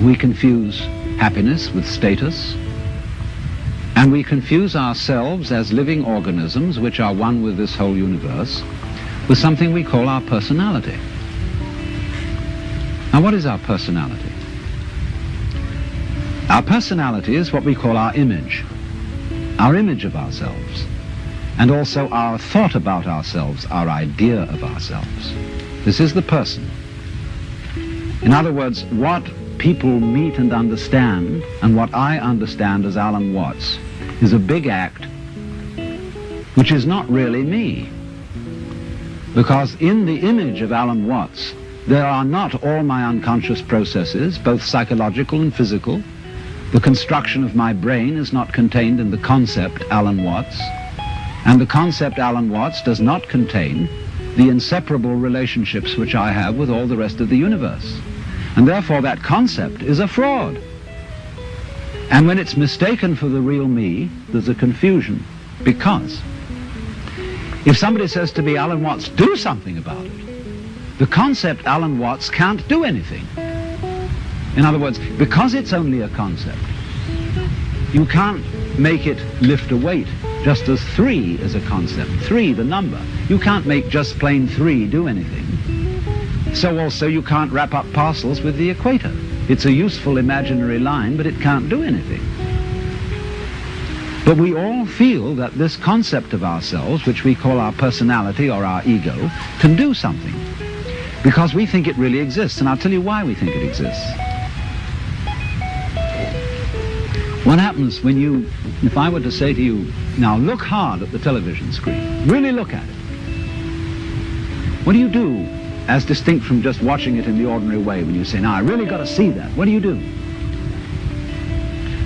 We confuse happiness with status, and we confuse ourselves as living organisms which are one with this whole universe with something we call our personality. Now, what is our personality? Our personality is what we call our image of ourselves, and also our thought about ourselves, our idea of ourselves. This is the person. In other words, what people meet and understand, and what I understand as Alan Watts, is a big act which is not really me. Because in the image of Alan Watts, there are not all my unconscious processes, both psychological and physical. The construction of my brain is not contained in the concept Alan Watts, and the concept Alan Watts does not contain the inseparable relationships which I have with all the rest of the universe. And therefore that concept is a fraud. And when it's mistaken for the real me, there's a confusion. Because if somebody says to me, Alan Watts, do something about it, the concept Alan Watts can't do anything. In other words, because it's only a concept, you can't make it lift a weight, just as 3 is a concept, 3 the number. You can't make just plain 3 do anything. So also you can't wrap up parcels with the equator. It's a useful imaginary line, but it can't do anything. But we all feel that this concept of ourselves, which we call our personality or our ego, can do something, because we think it really exists. And I'll tell you why we think it exists. What happens when if I were to say to you, now look hard at the television screen, really look at it. What do you do as distinct from just watching it in the ordinary way when you say, now I really got to see that? What do you do?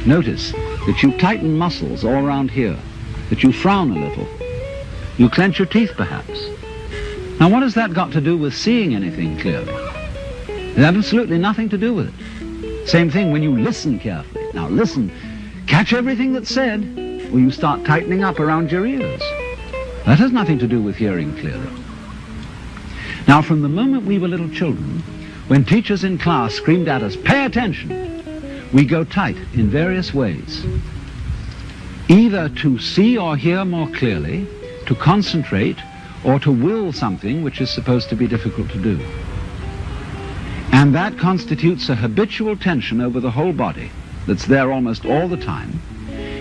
Notice that you tighten muscles all around here, that you frown a little, you clench your teeth perhaps. Now what has that got to do with seeing anything clearly? It has absolutely nothing to do with it. Same thing when you listen carefully. Now listen, catch everything that's said, or you start tightening up around your ears. That has nothing to do with hearing clearly. Now, from the moment we were little children, when teachers in class screamed at us, pay attention, we go tight in various ways. Either to see or hear more clearly, to concentrate, or to will something which is supposed to be difficult to do. And that constitutes a habitual tension over the whole body that's there almost all the time.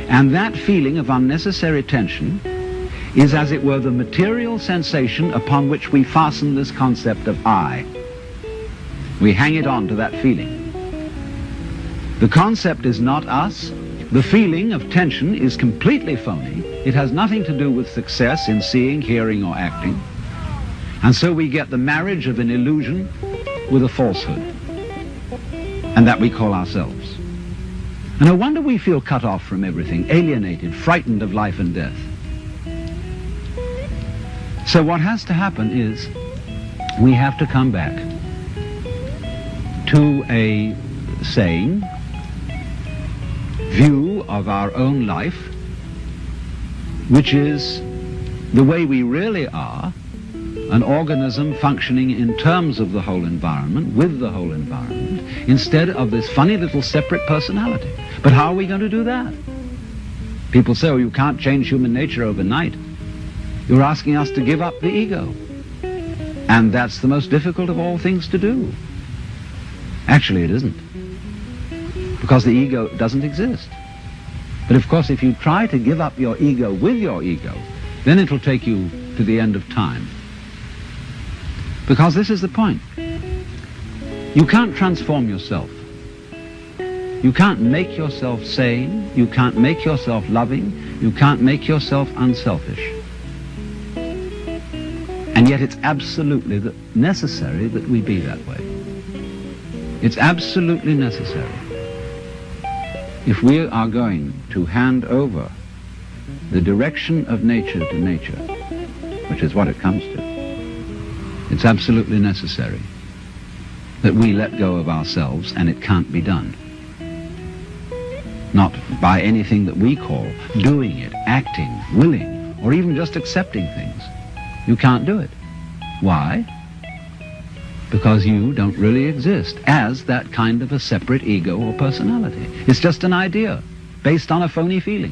And that feeling of unnecessary tension is, as it were, the material sensation upon which we fasten this concept of I. We hang it on to that feeling. The concept is not us. The feeling of tension is completely phony. It has nothing to do with success in seeing, hearing, or acting. And so we get the marriage of an illusion with a falsehood, and that we call ourselves. And no wonder we feel cut off from everything, alienated, frightened of life and death. So what has to happen is we have to come back to a sane view of our own life, which is the way we really are, an organism functioning in terms of the whole environment, with the whole environment, instead of this funny little separate personality. But how are we going to do that? People say, oh, you can't change human nature overnight. You're asking us to give up the ego. And that's the most difficult of all things to do. Actually, it isn't. Because the ego doesn't exist. But of course, if you try to give up your ego with your ego, then it'll take you to the end of time. Because this is the point. You can't transform yourself. You can't make yourself sane. You can't make yourself loving. You can't make yourself unselfish. And yet it's absolutely necessary that we be that way. It's absolutely necessary. If we are going to hand over the direction of nature to nature, which is what it comes to, it's absolutely necessary that we let go of ourselves, and it can't be done. Not by anything that we call doing it, acting, willing, or even just accepting things. You can't do it. Why? because you don't really exist as that kind of a separate ego or personality. It's just an idea based on a phony feeling.